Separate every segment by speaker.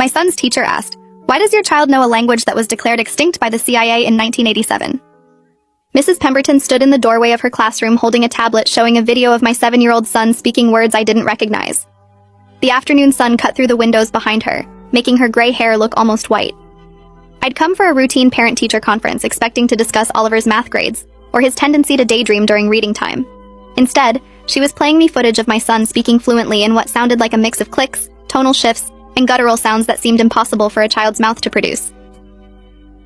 Speaker 1: My son's teacher asked, "Why does your child know a language that was declared extinct by the CIA in 1987? Mrs. Pemberton stood in the doorway of her classroom holding a tablet showing a video of my 7-year-old son speaking words I didn't recognize. The afternoon sun cut through the windows behind her, making her gray hair look almost white. I'd come for a routine parent-teacher conference expecting to discuss Oliver's math grades, or his tendency to daydream during reading time. Instead, she was playing me footage of my son speaking fluently in what sounded like a mix of clicks, tonal shifts, and guttural sounds that seemed impossible for a child's mouth to produce.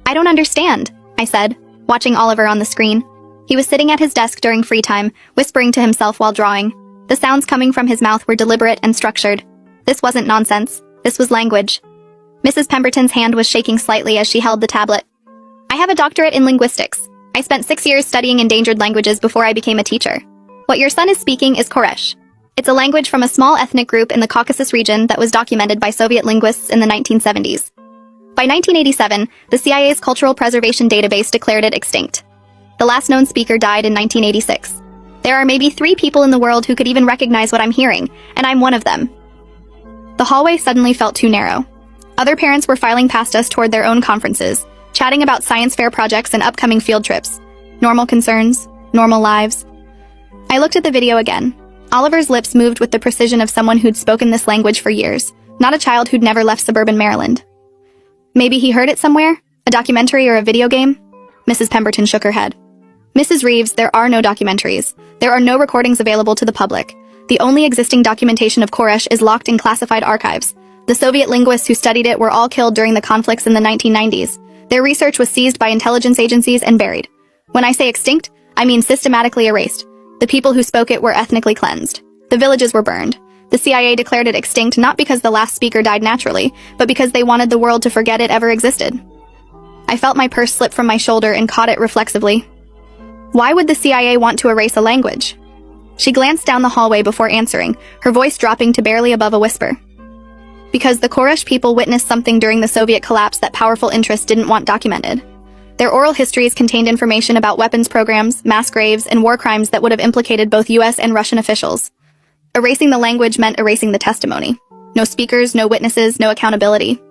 Speaker 1: "I don't understand," I said, watching Oliver on the screen. He was sitting at his desk during free time, whispering to himself while drawing. The sounds coming from his mouth were deliberate and structured. This wasn't nonsense. This was language. Mrs. Pemberton's hand was shaking slightly as she held the tablet. "I have a doctorate in linguistics. I spent 6 years studying endangered languages before I became a teacher. What your son is speaking is Koresh. It's a language from a small ethnic group in the Caucasus region that was documented by Soviet linguists in the 1970s. By 1987, the CIA's Cultural Preservation Database declared it extinct. The last known speaker died in 1986. There are maybe 3 people in the world who could even recognize what I'm hearing, and I'm one of them." The hallway suddenly felt too narrow. Other parents were filing past us toward their own conferences, chatting about science fair projects and upcoming field trips. Normal concerns, normal lives. I looked at the video again. Oliver's lips moved with the precision of someone who'd spoken this language for years, not a child who'd never left suburban Maryland. "Maybe he heard it somewhere? A documentary or a video game?" Mrs. Pemberton shook her head. "Mrs. Reeves, there are no documentaries. There are no recordings available to the public. The only existing documentation of Koresh is locked in classified archives. The Soviet linguists who studied it were all killed during the conflicts in the 1990s. Their research was seized by intelligence agencies and buried. When I say extinct, I mean systematically erased. The people who spoke it were ethnically cleansed. The villages were burned. The CIA declared it extinct not because the last speaker died naturally, but because they wanted the world to forget it ever existed." I felt my purse slip from my shoulder and caught it reflexively. Why would the CIA want to erase a language? She glanced down the hallway before answering, her voice dropping to barely above a whisper. "Because the Koresh people witnessed something during the Soviet collapse that powerful interests didn't want documented. Their oral histories contained information about weapons programs, mass graves, and war crimes that would have implicated both US and Russian officials. Erasing the language meant erasing the testimony. No speakers, no witnesses, no accountability.